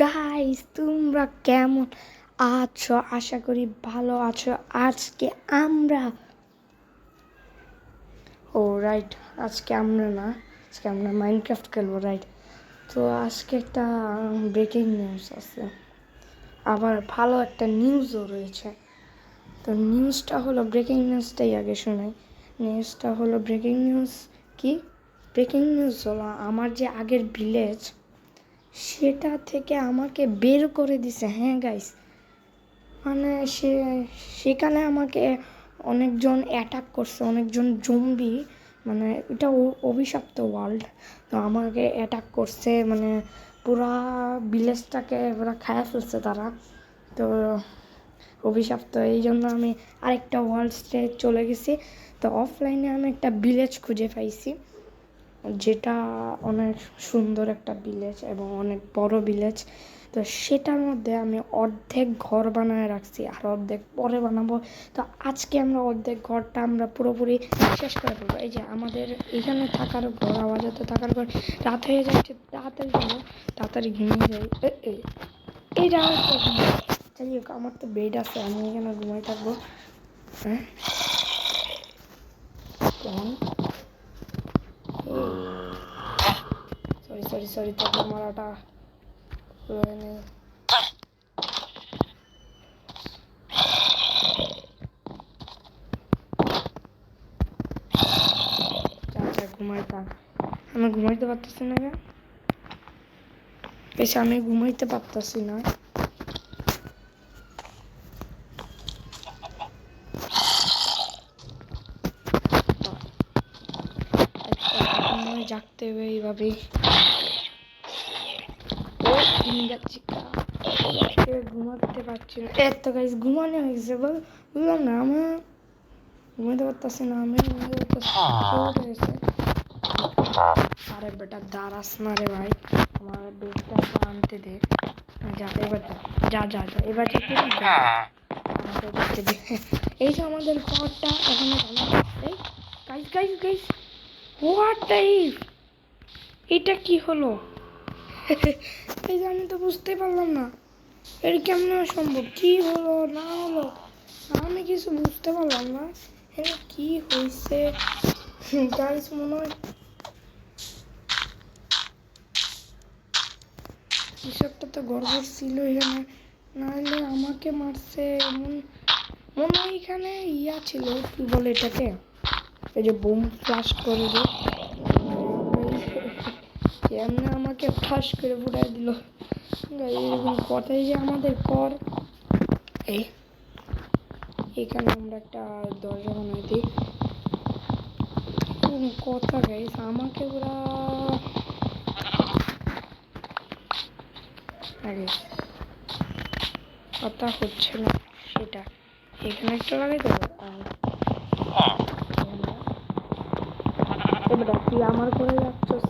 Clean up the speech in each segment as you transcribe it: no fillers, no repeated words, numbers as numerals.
Guys, তোমরা কেমন আছো? আশা করি ভালো আছো। আজকে আমরা রাইট আজকে আমরা না আজকে আমরা মাইনক্রাফট খেলবো, রাইট? তো আজকে একটা ব্রেকিং নিউজ আছে, আবার ভালো একটা নিউজও রয়েছে। তো নিউজটা হলো, ব্রেকিং নিউজটাই আগে শোনাই। নিউজটা হলো ব্রেকিং নিউজ। কি ব্রেকিং নিউজ হলো, আমার যে আগের ভিলেজ সেটা থেকে আমাকে বের করে দিছে। হ্যাঁ গাইস, মানে সেখানে আমাকে অনেকজন অ্যাটাক করছে, অনেকজন জম্বি, মানে এটা অভিশপ্ত ওয়ার্ল্ড। তো আমাকে অ্যাটাক করছে, মানে পুরা ভিলেজটাকে পুরা খায়া ফেলছে তারা। তো অভিশপ্ত, এই জন্য আমি আরেকটা ওয়ার্ল্ডে চলে গেছি। তো অফলাইনে আমি একটা ভিলেজ খুঁজে পাইছি, যেটা অনেক সুন্দর একটা ভিলেজ এবং অনেক বড় ভিলেজ। তো সেটার মধ্যে আমি অর্ধেক ঘর বানায় রাখছি, আর অর্ধেক পরে বানাবো। তো আজকে আমরা অর্ধেক ঘরটা আমরা পুরোপুরি শেষ করে ফেলবো। এই যে আমাদের এখানে থাকার ঘর, আওয়াজতে থাকার ঘর। রাত হয়ে যাচ্ছে, তাড়াতাড়ি যাবো, তাড়াতাড়ি ঘুমিয়ে যাই। এই যাই হোক, আমার তো বেড আছে, আমি এখানে ঘুমাই থাকবো। হ্যাঁ, কেমন? সরি তোকে মারাটা নেই। ঘুমাইতাম, আমি ঘুমাইতে পারতেছি না। বেশি আমি ঘুমাইতে পারতেছি না। জাগতে হবে এইভাবেই। ঘুমাতে পারছি না, এত গাইস ঘুমানো হয়ে গেছে। বুঝলাম না, আমি ঘুমাইতে পারতেছি না, আমি ঘুমাইতে পারতেছি। আরে বেটা দাঁড়াস না রে ভাই, আমার বেডটা আনতে দে। যা এবার যা যা যা এবার এই যে আমাদের ঘরটা এখানে। Guys guys guys, what type, এটা কি হলো? এই যে আমি তো বুঝতে পারলাম না এটা কেমন সম্ভব, কি হলো না হলো আমি কিছু বুঝতে পারলাম না। এটা কি হয়েছে গাইস? মনে হয় কিছু একটা তো গড়বড় ছিল এখানে, নাহলে আমাকে মারছে এমন মনে হয়। এখানে ইয়া ছিল, কি বলে এটাকে, এই যে বোম ফ্লাশ করে যে এমনি আমাকে ফাঁস করে ফুটাই দিল। এরকম কথাই যে আমাদের কর। এখানে আমরা একটা দরজা বানাই দিই। কথা গাইস, আমাকে ওরা আরে কথা হচ্ছে না, সেটা এখানে একটা লাগাই দেবো। এবার তুই আমার করে যাচ্ছিস,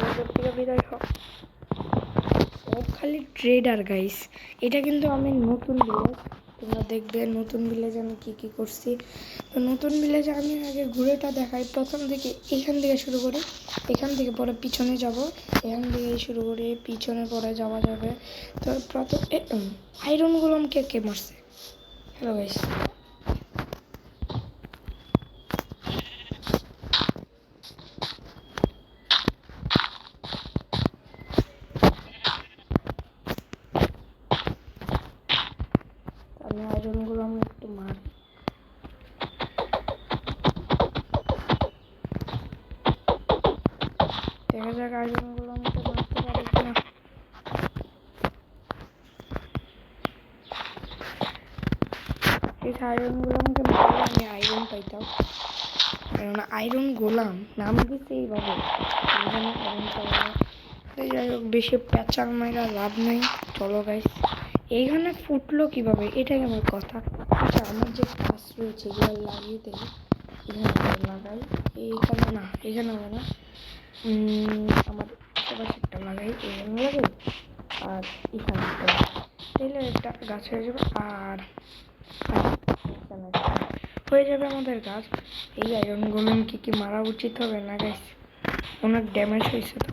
আমার থেকে বিদায় হ। ও খালি ট্রেডার গাইস। এটা কিন্তু আমি নতুন ভিলেজ, তোমরা দেখবে নতুন ভিলেজে আমি কী করছি। তো নতুন ভিলেজে আমি আগে ঘুরেটা দেখাই। প্রথম থেকে এখান থেকে শুরু করি, এখান থেকে পরে পিছনে যাব, এখান থেকে শুরু করে পিছনে পরে যাওয়া যাবে। তো প্রথম আয়রনগুলো আমাকে কে মারছে? হ্যালো গাইস, আমি আয়রনগুলো আমি একটু মারি। দেখা যাক আয়রনগুলো আমাকে মারতে পারে কিনা। এই আয়রনগুলো আমাকে মারলে আমি আয়রন পাইতাম, কারণ আয়রন গোলাম নাম দিতে এইভাবে। যাই হোক, বেশি প্যাচাল মাইরা লাভ নেই। চলো গাইস, এইখানে ফুটলো কিভাবে, এটাই আমার কথা। আচ্ছা, আমার যে গাছ রয়েছে এগুলো লাগিয়ে দেয়, এখানে লাগাই। এইখানে না, এখানে হবে না, আমার আশেপাশে একটা লাগাই, এখানে লাগাই, আর এখানে একটা তাইলে একটা গাছ হয়ে যাবে। আর হয়ে যাবে আমাদের গাছ। এই আয়রন গোলেম কি মারা উচিত হবে না গাইস? অনেক ড্যামেজ হয়েছে, তো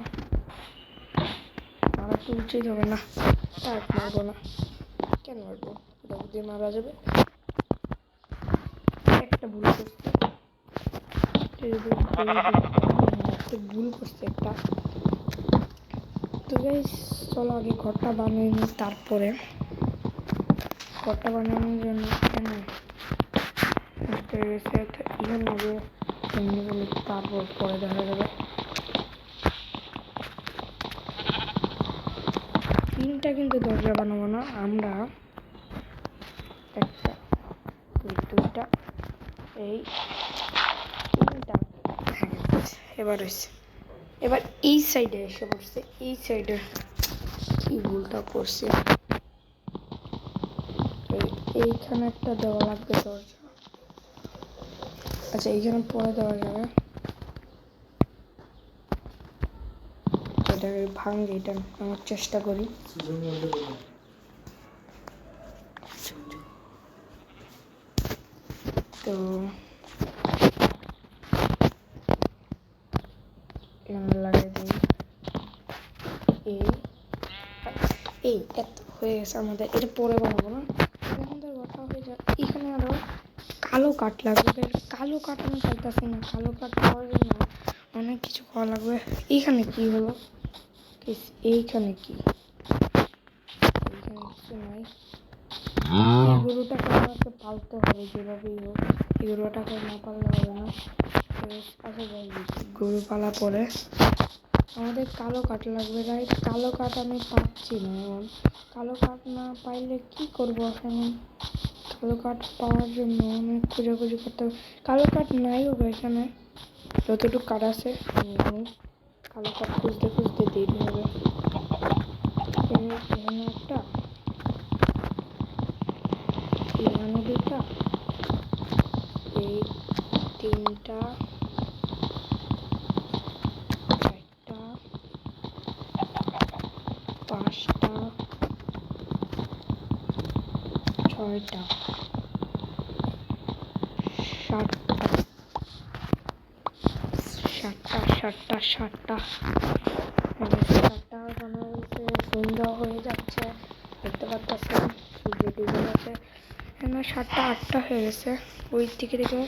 মারা তো উচিত হবে না, আর মারবো না। কেন মারবো? দিয়ে মারা যাবে। একটা ভুল করছি, ভুল করছি একটা। তো গাইস চলো আগে ঘরটা বানিয়ে নিই, তারপরে ঘরটা বানানোর জন্য এখানে তারপর পরে দেখা যাবে। তিনটা কিন্তু দরজা বানাবো না আমরা, একটা দুইটা এই তিনটা। এবার হয়েছে, এবার এই সাইডে এসে পড়ছে, এই সাইডে কি ভুলটা করছে, এইখানে একটা দেওয়া লাগবে দরজা। আচ্ছা এইখানে পরে দেওয়া যাবে, এটাকে ভাঙে, এটা আমার চেষ্টা করি। তো এখানে লাগিয়ে দিই, এই এত হয়ে গেছে আমাদের, এটা পরে বানাবো না, আমাদের কথা হয়ে যায়। এখানে আরো কালো কাঠ লাগবে, কালো কাঠ আমি পাইতেছি না, কালো কাঠ পাওয়ার জন্য অনেক কিছু খাওয়া লাগবে। এইখানে কি হলো, এইখানে কি, এইখানে কিছু নাই। এই গরুটাকে আমাকে পালতে হবে যেভাবেই হোক, এই গরুটাকে না পাললে হবে না। আচ্ছা গরু পালা পরে আমাদের কালো কাঠ লাগবে, রাইট? কালো কাঠ আমি পাচ্ছি না এখন, কালো কাঠ না পাইলে কি করবো এখন? কালো কাঠ পাওয়ার জন্য অনেক খোঁজাখুঁজি করতে হবে, কালো কাঠ নাই হবে এখানে, যতটুকু কাঠ আছে কালো কাঠ খুঁজতে খুঁজতে দেরি হবে। এখানে একটা, এখানে দুটা, এই তিনটা, চারটা, পাঁচটা, ছয়টা, সাতটা, সাতটা বানা হয়েছে। সন্ধ্যা হয়ে যাচ্ছে, দেখতে পাচ্ছেন সূর্য ডুবে গেছে, এখানে 7টা 8টা হয়ে গেছে। ওই দিকে দেখে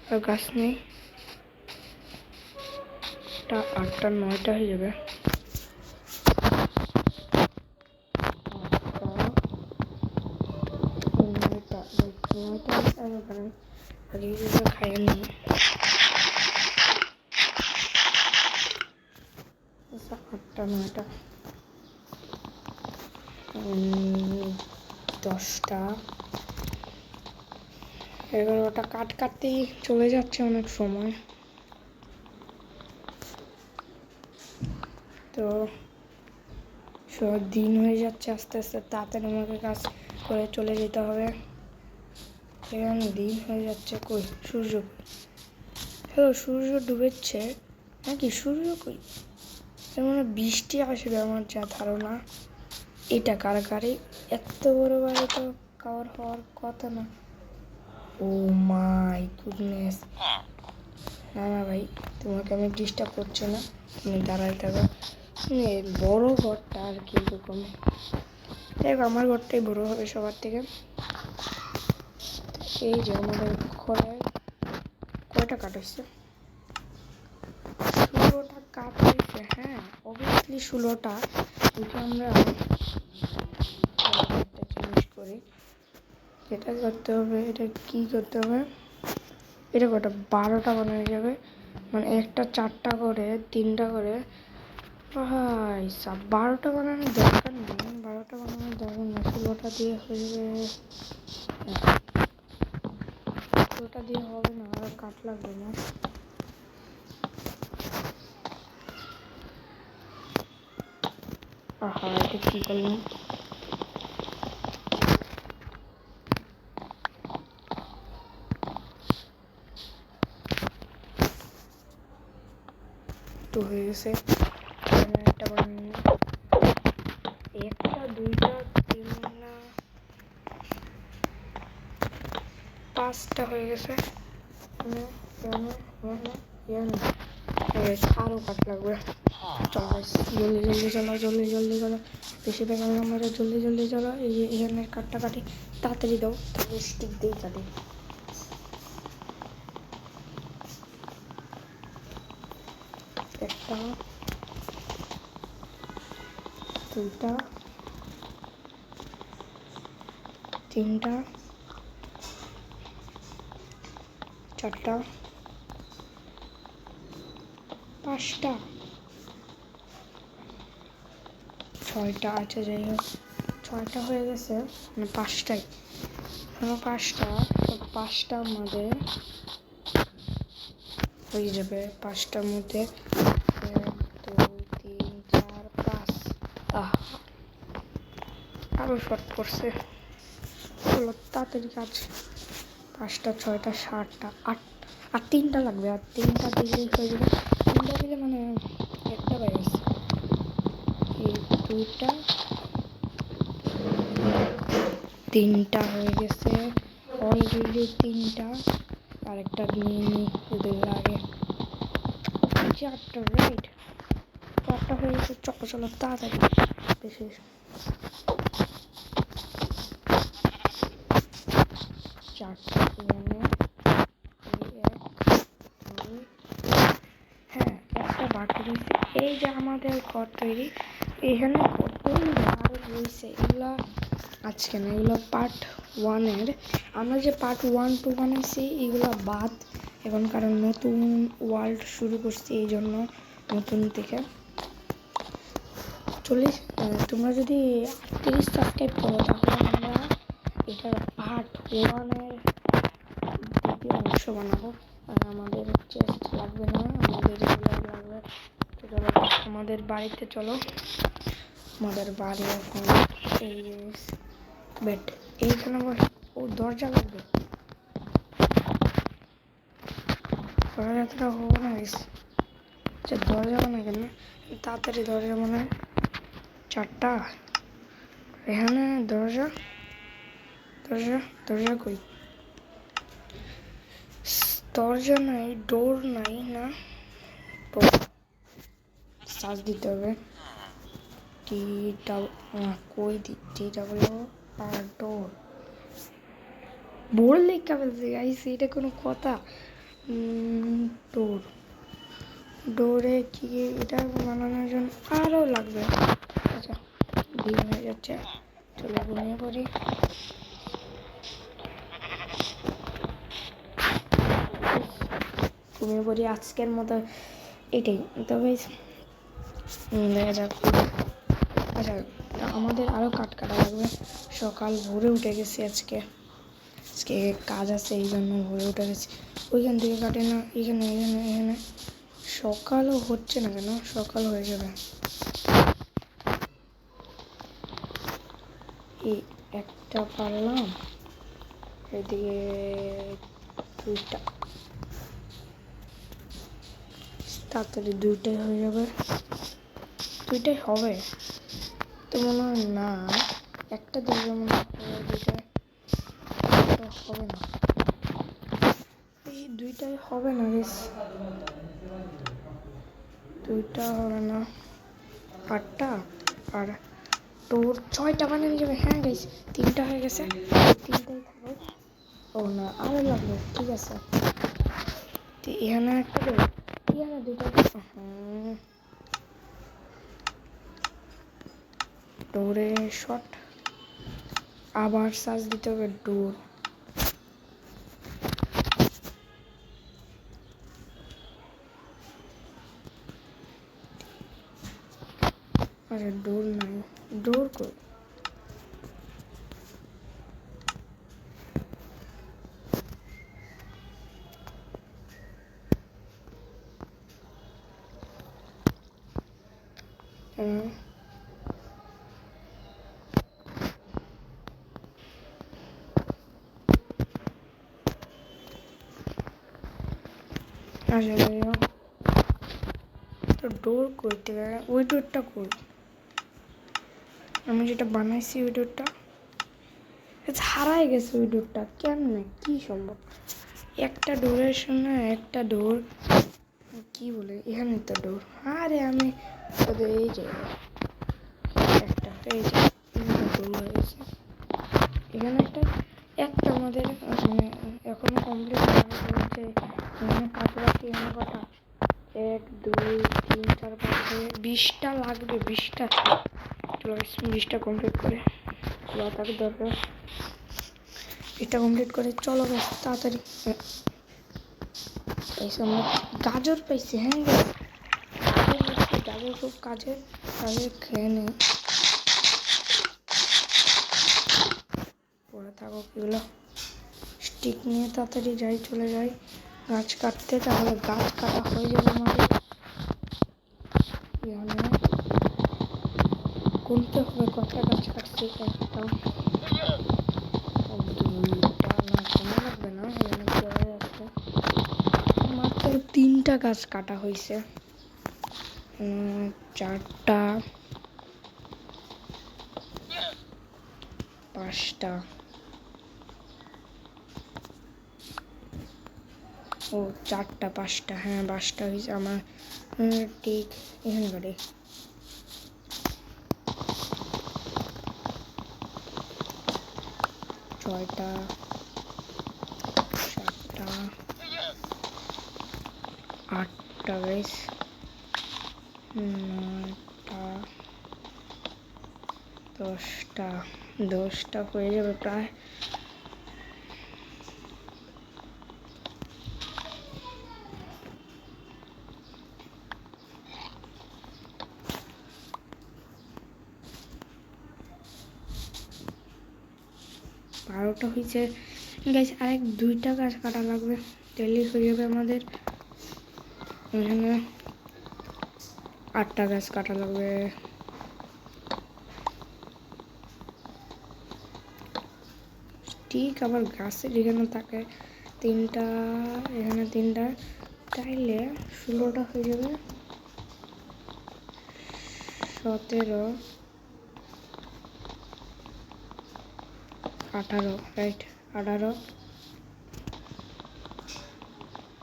আর গাছ নেই, 8টা 9টা হয়ে যাবে। খাইয়ে নিই, 8টা 9টা 10টা 11টা, কাটতেই চলে যাচ্ছে অনেক সময়। তো দিন হয়ে যাচ্ছে আস্তে আস্তে, তাড়াতাড়ি আমাকে কাজ করে চলে যেতে হবে। এখানে দিন হয়ে যাচ্ছে, কই সূর্য? হ্যালো, সূর্য ডুবেছে নাকি? সূর্য কই? মানে বৃষ্টি আসবে আমার যা ধারণা। এটা কার গাড়ি? এত বড় গাড়ি তো কার হওয়ার কথা না। ও মাই গুডনেস, না না ভাই, তোমাকে আমি ডিস্টার্ব করছি না, তুমি দাঁড়ায় থাকো। বড় ঘরটা আর কি এরকম, দেখ আমার ঘরটাই বড় হবে সবার থেকে। এই যে আমাদের ঘরে কয়টা কাঠ হচ্ছে? 16টা কাঠ হয়েছে। হ্যাঁ অবভিয়াসলি 16টা। যদি আমরা একটা জিনিস করি, এটা করতে হবে, এটা কি করতে হবে, এটা কটা 12টা বানানো যাবে, মানে একটা 4টা করে 3টা করে। ভাই 12টা বানানোর দরকার নেই, 12টা বানানোর দরকার নেই, 16টা দিয়ে হয়ে যাবে। 16টা দিয়ে হবে না, আর কাঠ লাগবে না। আহা এটা কি করলাম? তো হয়ে গেছে, একটা বানিয়ে, একটা 2টা 3টা 5টা হয়ে গেছে। আরো কাঠ লাগবে। চলো guys, জলদি জলদি চলো, জলদি জলদি চলো, বেশি বেকার নাম্বারে জলদি জলদি চলো। এই যে এখানে কাটটা কাটি, তাড়াতাড়ি দাও, তাহলে স্টিক দিয়ে কাটি। একটা, দুইটা, তিনটা, চারটা, পাঁচটা, ছয়টা। আচ্ছা যাই হোক, ছয়টা হয়ে গেছে, মানে পাঁচটাই, পাঁচটা। তো পাঁচটার মধ্যে হয়ে যাবে, পাঁচটার মধ্যে 1 2 3 4 5। আরো শর্ট পড়ছে, চলো তাড়াতাড়ি কাজ। পাঁচটা, ছয়টা, সাতটা, আট, আর তিনটা লাগবে, আর তিনটা দিলে হয়ে যাবে। তিনটা দিলে মানে একটা বাইরে গেছে, এই দুইটা, তিনটা হয়ে গেছে অলরেডি, তিনটা। আরেকটা নিয়ে নিই ওদের আগে, চারটা। রাইট, চারটা হয়ে গেছে, চলো চলো তাড়াতাড়ি। বেশি চারটা এখানে, হ্যাঁ একটা বাকি রয়েছে। এই যে আমাদের ঘর তৈরি, এখানে কত আরো রয়েছে, এগুলা আজকে না, এগুলো পার্ট 1-এর। আমরা যে পার্ট 1 2 বানাইছি এগুলো বাদ এখন, কারণ নতুন ওয়ার্ল্ড শুরু করছি, এই জন্য নতুন থেকে 40। তোমরা যদি 38 সাবস্ক্রাইব করো তাহলে আমরা এটার পার্ট 1-এর দ্বিতীয় অংশ বানাবো। আর আমাদের চেস্ট লাগবে না, আমাদের এগুলো লাগবে। চলো আমাদের বাড়িতে চলো, আমাদের বাড়ি এখন এই বেড, এইখানে ও দরজা লাগবে, দরজাটা হবো না গেছে। আচ্ছা দরজা বানায় কেন, তাড়াতাড়ি দরজা বানায়। চারটা এখানে, দরজা দরজা দরজা কই, দরজা নাই, ডোর নাই, না ডোর সার্চ দিতে হবে। কই টি ডাবল আর ডোর, বোর্ড লেখা ফেলছে গাইস, এটা কোনো কথা? ডোর, ডোরে কি এটা বানানোর জন্য আরও লাগবে। আচ্ছা দিন হয়ে যাচ্ছে, চলো ঘুমিয়ে পড়ি। ঘুমিয়ে পড়ি আজকের মতো, এটাই তবে দেখা যাক। আচ্ছা আমাদের আরও কাটা লাগবে, সকাল ভোরে উঠে গেছি আজকে, আজকে কাজ আছে এই জন্য ভোরে উঠে গেছি। ওইখান থেকে কাটে না, এখানে এখানে এখানে, সকালও হচ্ছে না কেন, সকাল হয়ে যাবে। এই একটা পারলাম, এদিকে দুইটা, তাড়াতাড়ি দুইটাই হয়ে যাবে, দুইটাই হবে তো মনে হয় না, একটা দরজা মনে হয়, দুইটাই হবে না, এই দুইটাই হবে না বেশ, দুইটা হবে না, আটটা আর তোর 6টা বানানো যাবে। হ্যাঁ গাইস, 3টা হয়ে গেছে, 3টাই থাকবে। ও না আরও লাগবে, ঠিক আছে। তো এখানে একটা দেবো, এখানে দুটো, ডোরে শট, আবার সার্চ দিতে হবে ডোর। আরে ডোর নাই, ডোর কই, তো ডোর করতে গেলে ওই ডোরটা কই, আমি যেটা বানাইছি ওই ডোরটা হারাই গেছে, ওই ডোরটা কেমনে কি সম্ভব? একটা ডোরের সঙ্গে একটা ডোর কি বলে, এখানে তো ডোর, আরে আমি ওদের এই যে একটা এই যে গোল হয়ে গেছে। এখানে একটা আমাদের এখনো কমপ্লিট হয়েছে। এখানে কাছাকাছি এখানে কটা 1 2 3 4 5 20টা লাগবে। 20টা 20টা কমপ্লিট করে তাকে দরকার। এটা কমপ্লিট করে চলো গাছ তাড়াতাড়ি। এই আমরা গাজর পাইছি। হ্যাঁ গাজর খুব কাজে খেয়ে নেই। পরে থাকো এগুলো স্টিক নিয়ে তাড়াতাড়ি চলে যাই গাছ কাটতে, তাহলে গাছ কাটা হয়ে যাবে আমাদের। গুনতে হবে কটা গাছ কাটছে। একটা না লাগবে না, মাত্র 3টা গাছ কাটা হয়েছে। 4টা 5টা ও 4টা 5টা হ্যাঁ 5টা হয়েছে আমার ঠিক এখানে করে। 6টা 7টা 8টা গাইস 9টা 10টা হয়ে যাবে প্রায়। বারোটা হয়েছে গাছ। আরেক 2টা গাছ কাটা লাগবে, ডেলি হয়ে যাবে আমাদের। এখানে 8টা গাছ কাটা লাগবে। ঠিক আবার গাছের এখানে থাকে 3টা, এখানে 3টা, তাইলে 16টা হয়ে যাবে। 17 18 রাইট 18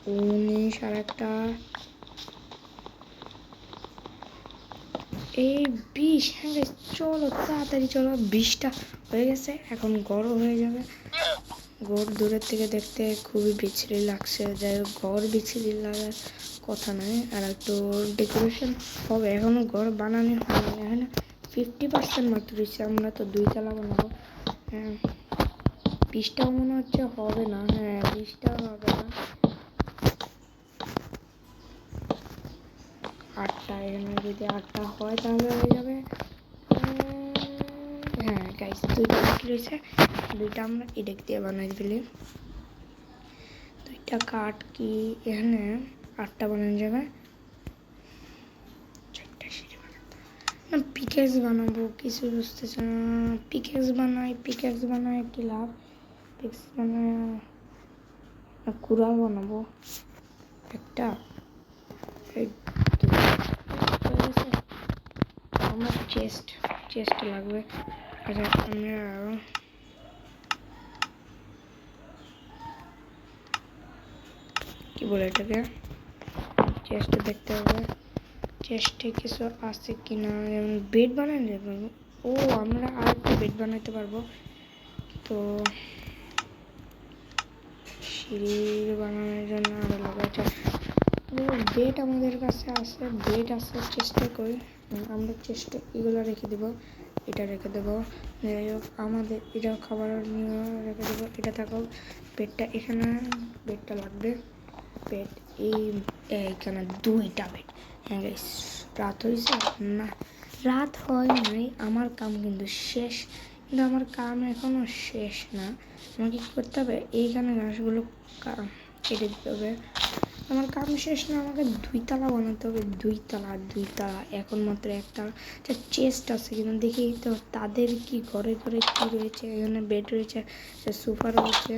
19 আর একটা এই 20। হ্যাঁ চলো তাড়াতাড়ি চলো, 20টা হয়ে গেছে। এখন গরম হয়ে যাবে। ঘর দূরের থেকে দেখতে খুবই বিচ্ছিরি লাগছে। যাই হোক ঘর বিচ্ছিরি লাগার কথা নয়, আর একটু ডেকোরেশন হবে। এখনো ঘর বানানো হয়নি, এখানে 50% মাত্র দিচ্ছে। আমরা তো 2 তলা বানাবো। হ্যাঁ 20টাও মনে হচ্ছে হবে না। হ্যাঁ 20টাও হবে না। 8টা, এখানে যদি 8টা হয় তাহলে হয়ে যাবে। হ্যাঁ গাইস 2টা বাকি রয়েছে। 2টা আমরা এডিক দিয়ে বানাই ফেলি। 2টা কাঠ কি এখানে 8টা বানানো যাবে। 4টা সিঁড়ি বানাতে না, পিকেক্স বানাবো কিছু বুঝতেছে না। পিকেক্স বানাই কি লাভ? পিকেক্স বানায় কুড়াল বানাবো একটা। আমার চেস্ট লাগবে। আচ্ছা আমরা কি বলে এটাকে, চেস্ট দেখতে হবে। চেস্টে কিছু আছে কিনা, যেমন বেড বানানো যাবে। ও আমরা আর একটা বেড বানাতে পারবো। তো সিঁড়ি বানানোর জন্য আরো লাগা বেড আমাদের কাছে আছে। বেড আছে, চেষ্টা করি আমরা। চেষ্টা এগুলো রেখে দেবো, এটা রেখে দেবো। যাই হোক আমাদের এটা খাবার নিয়ে রেখে দেবো। এটা থাকো। বেডটা এখানে, বেডটা লাগবে। বেড এইখানে 2টা বেড। হ্যাঁ গাইস রাত হয়েছে না, রাত হয় নাই। আমার কাম কিন্তু শেষ, কিন্তু আমার কাম এখনো শেষ না। আমাকে কী করতে হবে, এইখানে ঘাসগুলো কেটে দিতে হবে। আমার কাম শেষ না, আমাকে 2 তলা বানাতে হবে। 2 তলা এখন মাত্র 1 তলা। চেস্ট আছে কিন্তু দেখি তো তাদের কি ঘরে ঘরে কি রয়েছে। এখানে বেড রয়েছে, সোফা রয়েছে,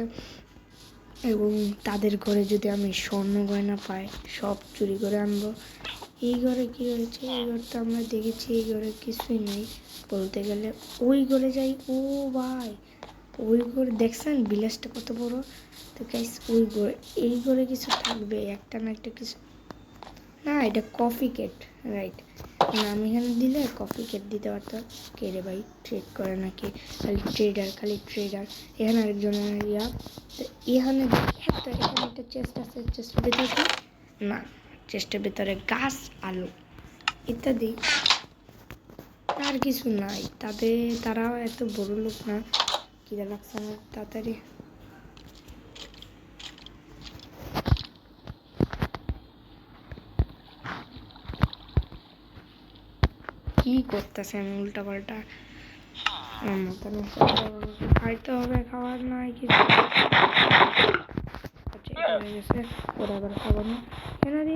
এবং তাদের ঘরে যদি আমি স্বর্ণ গয়না পাই সব চুরি করে আনবো। এই ঘরে কি রয়েছে, এই ঘরটা আমরা দেখেছি, এই ঘরে কিছুই নেই বলতে গেলে। ওই ঘরে যাই, ও ভাই ওই ঘরে দেখছেন ভিলেজটা কত বড়। তো গাইস ওই ঘরে, এই ঘরে কিছু থাকবে, একটা না একটা কিছু। না এটা কফি কেট রাইট। আমি এখানে দিলে কফি কেট দিতে পারতো। কে রে ভাই, ট্রেড করে নাকি? খালি ট্রেডার। এখানে আরেকজনের ইয়া। তো এখানে এখানে একটা চেস্ট আছে, চেস্টের ভিতরে না, চেস্টের ভিতরে গাছ, আলু ইত্যাদি, আর কিছু নাই। তারাও এত বড় লোক না। খিদে লাগছে আমার, তাড়াতাড়ি। কি করতেছে আমি উল্টা পাল্টা খাইতে হবে, খাবার নাই কিছু। হয়ে গেছে, ওরা আবার খাবো না। এখানে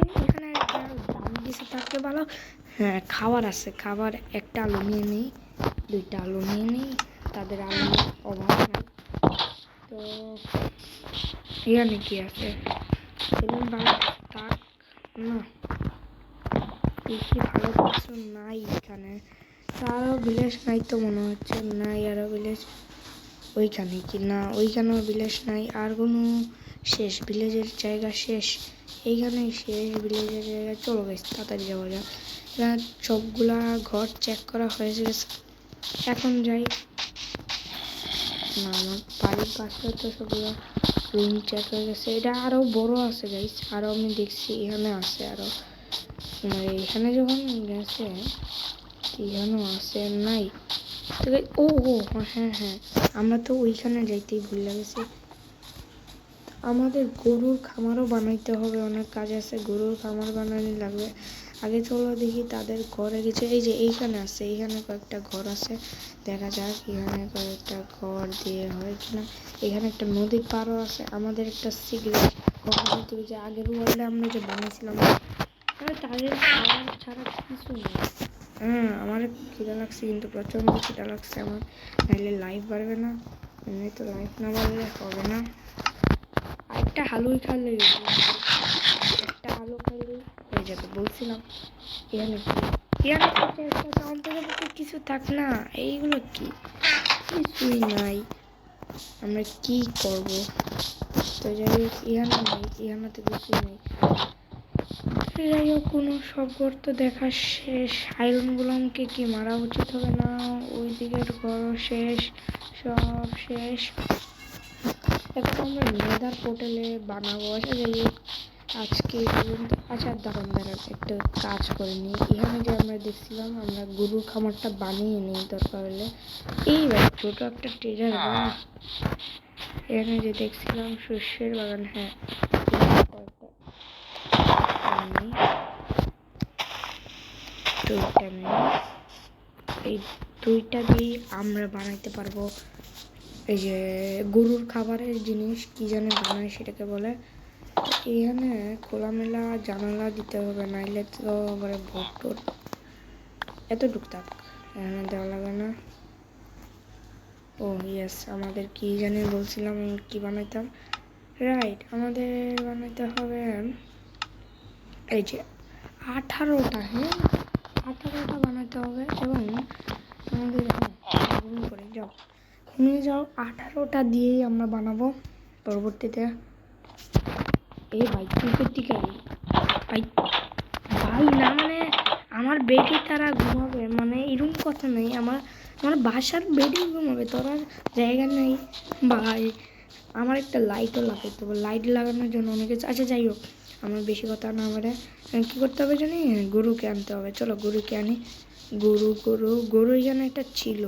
দাম দিছে থাকতে ভালো। হ্যাঁ, খাবার আছে, খাবার একটা আলু নিয়ে নেই, দুইটা আলু নিয়ে নেই, তাদের আলু অভাব নাই। তো এখানে কি আছে? থাক না, বেশি ভালো কিছু নাই এখানে। আরও ভিলেজ নাই তো মনে হচ্ছে, নাই আরও ভিলেজ। ওইখানে কি না, ওইখানেও ভিলেজ নাই। আর কোনো শেষ ভিলেজের জায়গা শেষ, এইখানেই শেষ ভিলেজের জায়গা। চলো বেশ তাড়াতাড়ি যাওয়া যাক। সবগুলা ঘর চেক করা হয়ে গেছে, এখন যাই। না, আমার বাড়ির পাশে তো সবগুলো রুম চেক হয়ে গেছে। এটা আরও বড় আছে গাইস, আরও আমি দেখছি এখানে আছে আরও। এখানে যখন গেছে এখানেও আছে, নাই তো। ও ও হ্যাঁ হ্যাঁ, আমরা তো ওইখানে যাইতেই ভুলে গেছি। আমাদের গরুর খামারও বানাইতে হবে, অনেক কাজ আছে। গরুর খামার বানানো লাগবে। আগে চলো দেখি তাদের ঘরে গেছে। এই যে এইখানে আছে, এইখানে কয়েকটা ঘর আছে, দেখা যাক এখানে কয়েকটা ঘর দিয়ে হয় কিনা। এখানে একটা নদীর পাড়ও আছে। আমাদের একটা সিক্রেট ঘর যে আগের ওয়ার্ল্ডে আমরা যে বানিয়েছিলাম, তাদের খাবার ছাড়া কিছু নেই। হ্যাঁ, আমার খিদা লাগছে, কিন্তু প্রচণ্ড খিদা লাগছে আমার, নাহলে লাইফ বাড়বে না। এমনি তো লাইফ না বাড়লে হবে না। একটা আলুই খাইলে, একটা আলু খাইলে হয়ে যাবে বলছিলাম। এখানে কিছু থাক না, এইগুলো কি, কিছুই নাই। আমরা কি করব? তো যাই হোক, ইহানা নাই, ইহানাতে কিছুই নেই। যাই হোক, কোনো সব ঘর তো দেখা শেষ। আয়রনগুলো আমাকে কি মারা উচিত হবে না? ওই দিকের ঘরও শেষ, সব শেষ। এখন আমরা নেদার পোর্টালে বানাবো। আচ্ছা যাই হোক, আজকে পর্যন্ত। আচ্ছা দাঁড়ান, একটা কাজ করে নিই। এখানে যে আমরা দেখছিলাম, আমরা গরুর খামারটা বানিয়ে নিই দরকার হলে। এইবার ছোটো একটা ট্রেজার বাগান, এখানে যে দেখছিলাম শস্যের বাগান, হ্যাঁ এই দুইটা দিয়ে আমরা বানাইতে পারবো। এই যে গরুর খাবারের জিনিস কি জানে বানায়, সেটাকে বলে। এখানে খোলামেলা জানালা দিতে হবে, নাইলে তো আবার ভোট এতটুক থাক, এখানে দেওয়া লাগে না। ও ইয়েস, আমাদের কি জানি বলছিলাম কি বানাইতাম, রাইট, আমাদের বানাইতে হবে এই যে 18টা, হ্যাঁ 18টা বানাতে হবে। এবং আমাদের করে যাও, ঘুমিয়ে যাও। 18টা দিয়েই আমরা বানাবো পরবর্তীতে। এই ভাই তুই করতে গেলি ভাই, ভাই না মানে আমার বেডে তারা ঘুমাবে, মানে এরকম কথা নেই। আমার বাসার বেডেই ঘুমাবে, তোরা জায়গা নেই ভাই। আমার একটা লাইটও লাগাইতে হবে, লাইট লাগানোর জন্য অনেক কিছু। আচ্ছা যাই হোক, আমার বেশি কথা না বলে কী করতে হবে জানি, গরুকে আনতে হবে। চলো গরুকে আনি। গরু এখানে একটা ছিল,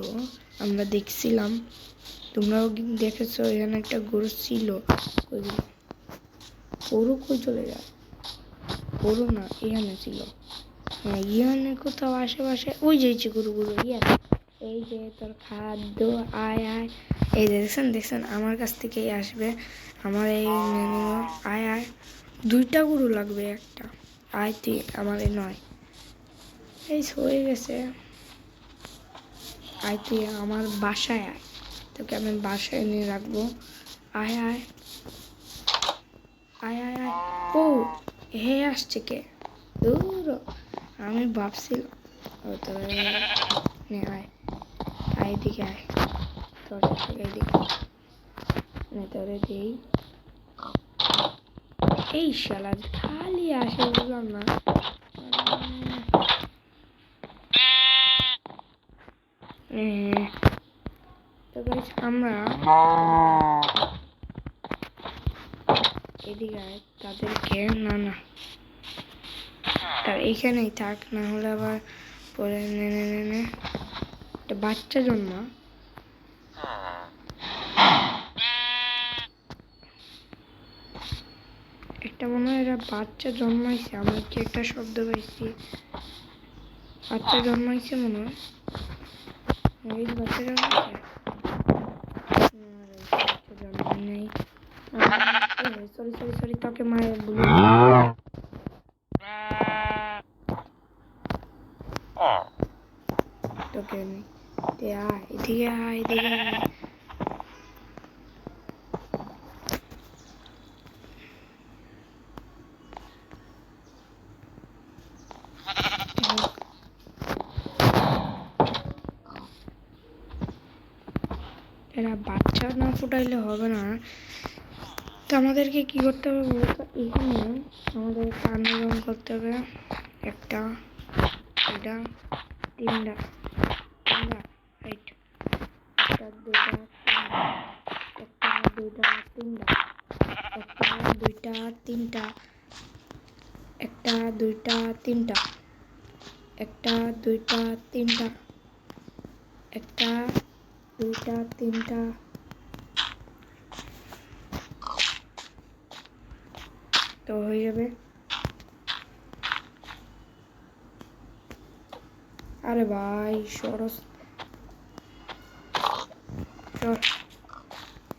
আমরা দেখছিলাম, তোমরাও দেখেছো, এখানে একটা গরু ছিল। ওইগুলো গরু কই চলে যায়? গরু না, এখানে ছিল। হ্যাঁ, এখানে কোথাও আশেপাশে ওই যে গরু ইয়াস। এই যে তোর খাদ্য, আয় আয়। এই যে দেখছেন আমার কাছ থেকেই আসবে, আমার এই আয় আয়। 2টা গরু লাগবে, একটা আয় তুই, আমার এই নয়। এই হয়ে গেছে, আয় তুই আমার বাসায় আয়, তোকে আমি বাসায় নিয়ে রাখবো। আয় আয় আয় আয় আয়। ও হে আসছে কে? দূর, আমি ভাবছিলাম ও তো নে, আয় আয় দিকে আয়, তোর এইদিকে নে, তোরে দিই। এই শালা খালি আসে, বুঝলাম না। তো গাইস আমরা এদিকে তাদেরকে না না তার এইখানেই থাক, না হলে আবার পরে একটা বাচ্চা জন্ম একটা মনে হয় এরা বাচ্চা জন্মাইছে। আমি কি একটা শব্দ পাইছি, বাচ্চা জন্মাইছে মনে হয়। এই বাচ্চা জন্মাইছে, বাচ্চা জন্মাই নাই। সরি সরি সরি, তোকে মায়ের বলে তোকে এদিকে এদিকে এরা বাচ্চা না ফুটাইলে হবে না। তো আমাদেরকে কি করতে হবে বলতো, এখানে আমাদের আন্দোলন করতে হবে। একটা দুইটা তিনটা রাইট, একটা দুইটা তিনটা, একটা দুইটা তিনটা, একটা দুইটা তিনটা, একটা দুইটা তিনটা, একটা দুইটা তিনটা, তো হয়ে যাবে। আরে ভাই সরস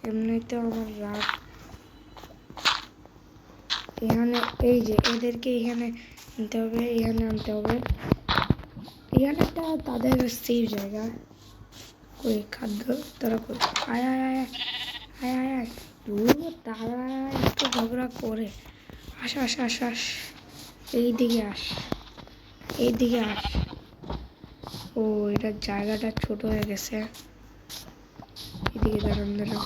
এমনিতে আমার রাগ। এখানে এই যে এদেরকে এখানে নিতে হবে, এখানে আনতে হবে। এখানে একটা তাদের সেফ জায়গা, ওই খাদ্য তারা আয় আয় আয় আয় আয় আয় তারা একটু ঝগড়া করে আস আস আস আস, এইদিকে আস, এইদিকে আস। ও এটার জায়গাটা ছোট হয়ে গেছে, এদিকে দাঁড়ান দাঁড়ান।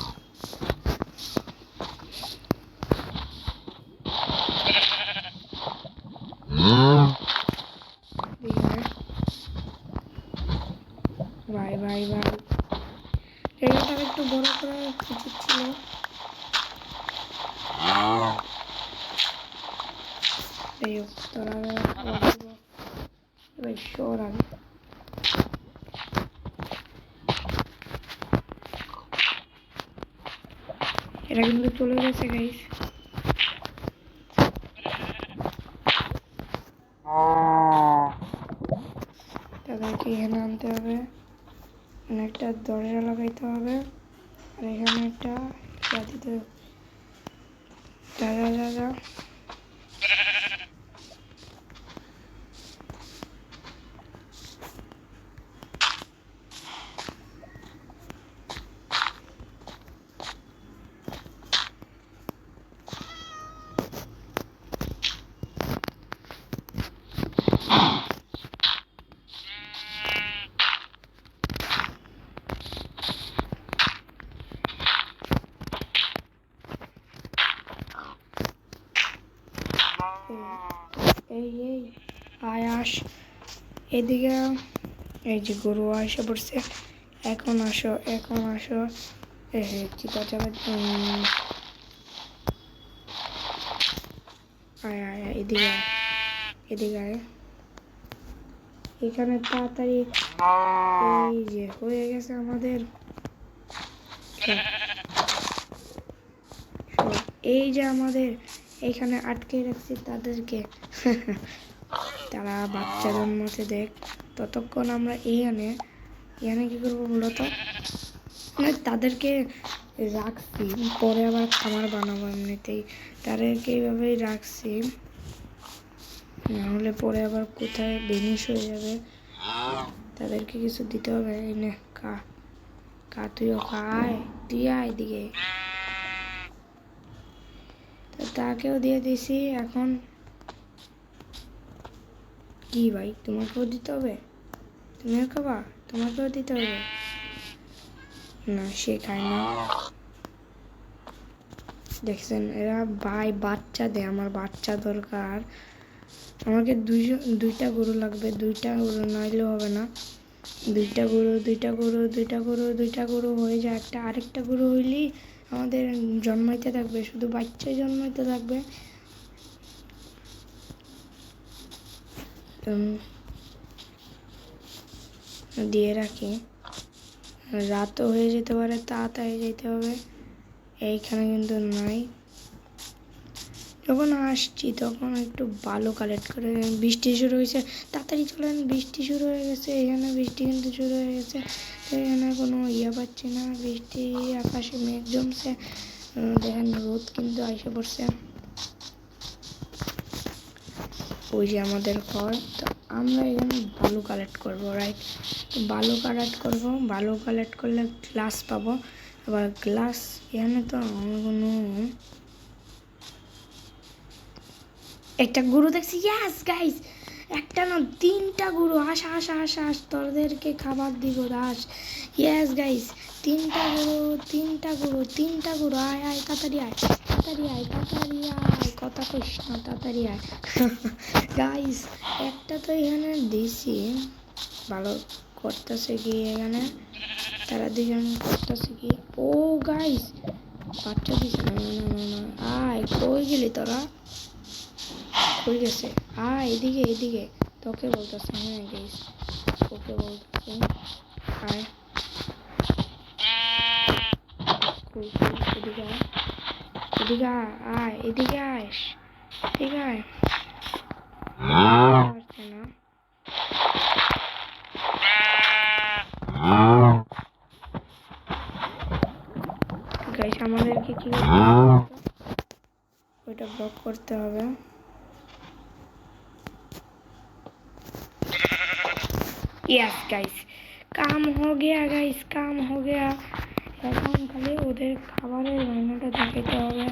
ভাই ভাই ভাই, জায়গাটা একটু বড় করা উচিত ছিল। যাই হোক, তোরা ভাই সর আগে। এরা কিন্তু চলে গেছে গাইস। তাদেরকে এখানে আনতে হবে, এখানে একটা দরজা লাগাইতে হবে, আর এখানে একটা দিতে হবে। দাদা দাদা এই এই আয়াস এদিকে, এই যে গরু এসে পড়ছে। এখন আসো এখন আসো, চিতা চাপা আয় আয় এদিকে এদিকে আয়। এখানে তাড়াতাড়ি, এই যে হয়ে গেছে আমাদের। এই যে আমাদের এখানে আটকে রাখছি তাদেরকে তারা বাচ্চা জন্মতে দেখ, ততক্ষণ আমরা এখানে কি করবো বলতো, মানে তাদেরকে রাখছি, পরে আবার খামার বানাবো। এমনিতেই তাদেরকে এইভাবেই রাখছি, নাহলে পরে আবার কোথায় বেনিশ হয়ে যাবে। তাদেরকে কিছু দিতে হবে। এনে কা তুইও খায়, তুই আয় এদিকে। তো তাকেও দিয়ে দিছি। এখন কি ভাই, তোমাকেও দিতে হবে? তুমিও খাবা? তোমাকেও দিতে হবে না, সে খায় না। দেখছেন এরা ভাই বাচ্চা দেয়, আমার বাচ্চা দরকার। আমাকে দুইটা গরু লাগবে, দুইটা গরু নাইলেও হবে না। দুইটা গরু হয়ে যায়, আরেকটা গরু হইলেই আমাদের জন্মাইতে থাকবে, শুধু বাচ্চা জন্মাইতে থাকবে। দিয়ে রাখি, রাতও হয়ে যেতে পারে, তাড়াতাড়ি যেতে হবে। এইখানে কিন্তু নাই। যখন আসছি তখন একটু বালু কালেক্ট করে, বৃষ্টি শুরু হয়েছে, তাড়াতাড়ি চলেন, বৃষ্টি শুরু হয়ে গেছে। এখানে বৃষ্টি কিন্তু শুরু হয়ে গেছে, তো এখানে কোনো পাচ্ছি না। বৃষ্টি, আকাশে মেঘ জমছে, দেখেন রোদ কিন্তু এসে পড়ছে। ওই যে আমাদের ঘর, তো আমরা এখানে বালু কালেক্ট করবো, রাইট? বালু কালেক্ট করলে গ্লাস পাবো। আবার গ্লাস এখানে তো কোনো একটা গরু দেখছি, ইয়াস গাইস, একটা না তিনটা গরু। আস তোদেরকে খাবার দিব, আস। ইয়াস গাইস, তিনটা গরু। আয় তাড়াতাড়ি আয়, কথা কইস না, তাড়াতাড়ি আয়। গাইস একটা তো এখানে দিছি, ভালো করতেছে কি এখানে, তারা দুজন করতেছে কি। ও গাইস, বাচ্চা দিছে না। আয়, কই গেলি তোরা? কই গেছে? এদিকে তোকে বলতেছে। হ্যাঁ গাইস, ওকে বলতেছে আয়। এদিকে আয়, এদিকে আয়। পারছে না। গাইস আমাদেরকে কি ওইটা ব্লক করতে হবে। यस गाइस, काम हो गया। এখন খালি ওদের খাবারের রান্নাটা দেখাতে হবে।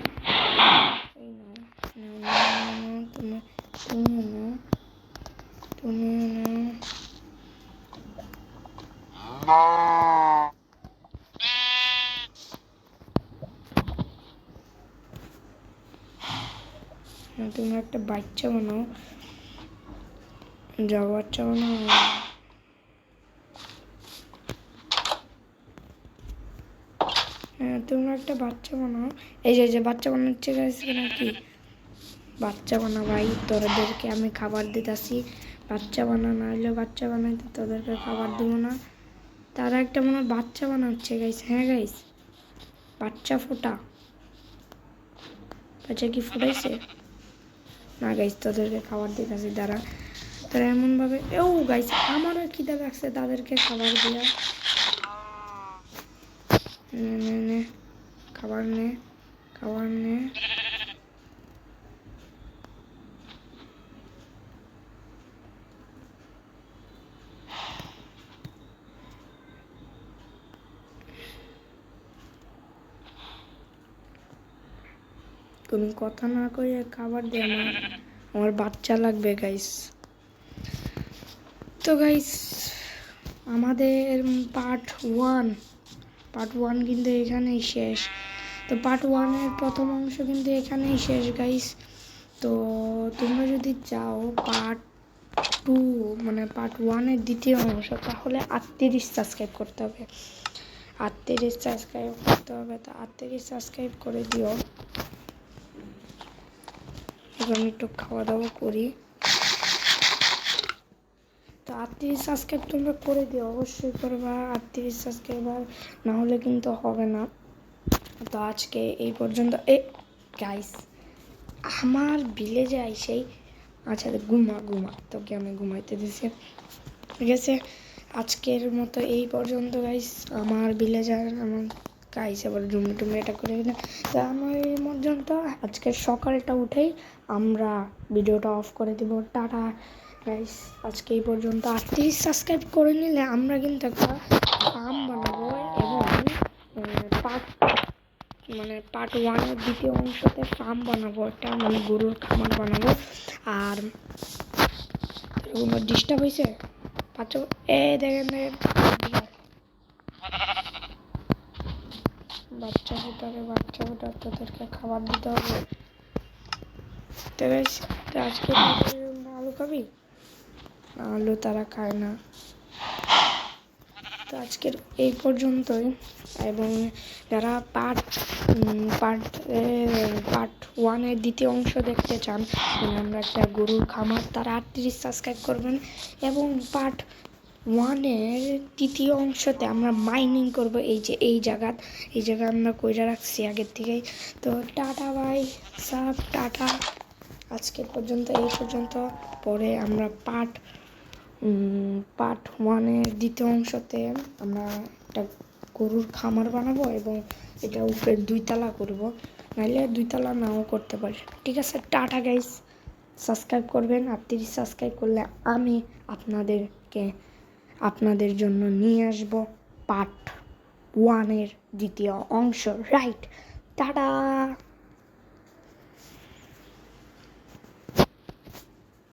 তুমি একটা বাচ্চা বানাও, বাচ্চা বানাও। তোমরা একটা বাচ্চা বানাও। এই যে বাচ্চা বানাচ্ছে গাইস, নাকি বাচ্চা বানা ভাই, তোদেরকে আমি খাবার দিতেছি। বাচ্চা বানা, না হলে বাচ্চা বানাইতে তোদেরকে খাবার দিব না। তারা একটা মনে হয় বাচ্চা বানাচ্ছে গাইস। হ্যাঁ গাইস, বাচ্চা কি ফুটাইছে না গাইস? তোদেরকে খাবার দিতেছি, তারা এমন ভাবে। ও গাইস, আমারও খিদা লাগছে, তাদেরকে খাবার দিয়া। নে খাবার নে। কোনো কথা না কইয়ে খাবার দে, আমার বাচ্চা লাগবে গাইস। তো গাইস আমাদের পার্ট ওয়ান কিন্তু এখানেই শেষ। তো পার্ট ওয়ানের প্রথম অংশ কিন্তু এখানেই শেষ গাইস। তো তোমরা যদি চাও পার্ট টু, মানে পার্ট ওয়ানের দ্বিতীয় অংশ, তাহলে 38 সাবস্ক্রাইব করতে হবে। 38 সাবস্ক্রাইব করতে হবে, তো 38 সাবস্ক্রাইব করে দিও। এখন একটু খাওয়া দাওয়া করি। তো 38 সাবস্ক্রাইব তোমরা করে দিও, অবশ্যই করবা। 38 সাবস্ক্রাইবার না হলে কিন্তু হবে না। তো আজকে এই পর্যন্ত। গাইস, আমার ভিলেজে আইসেই, আচ্ছা ঘুমা, তোকে আমি ঘুমাইতে দিছি, ঠিক আছে? আজকের মতো এই পর্যন্ত গাইস। আমার ভিলেজার আমার গাইস আবার টুমি এটা করে দিলাম। তো আমার এই পর্যন্ত, আজকে সকালটা উঠেই আমরা ভিডিওটা অফ করে দিব। টাটা গাইস, আজকে এই পর্যন্ত। 38 সাবস্ক্রাইব করে নিলে আমরা কিন্তু একটা ফার্ম বানাবো, এবং পার্ট ওয়ানের দ্বিতীয় অংশতে ফার্ম বানাবো, একটা মানে গরুর খামার বানাবো। আর ডিস্টার্ব হয়েছে বাচ্চা, দেখেন বাচ্চা ফোটার তোদেরকে খাবার দিতে হবে। তো গাইস, তো আজকে আলু খাবি? আলু তারা খায় না। তো আজকের এই পর্যন্তই। এবং যারা পার্ট ওয়ানের দ্বিতীয় অংশ দেখতে চান, মানে আমরা একটা গরুর খামার, তারা 38 সাবস্ক্রাইব করবেন। এবং পার্ট ওয়ানের তৃতীয় অংশতে আমরা মাইনিং করব, এই জায়গা আমরা কইরা রাখছি আগের থেকেই। তো টাটা বাই সাব, টাটা। আজকের পর্যন্ত এই পর্যন্ত। পরে আমরা পার্ট ওয়ানের দ্বিতীয় অংশতে আমরা একটা গরুর খামার বানাবো এবং এটা উপরে 2 তলা করব, নাইলে 2 তলা নাও করতে পারি। ঠিক আছে, টাটা গাইস। সাবস্ক্রাইব করবেন, 38 সাবস্ক্রাইব করলে আমি আপনাদের জন্য নিয়ে আসব পার্ট ওয়ানের দ্বিতীয় অংশ, রাইট? টাটা।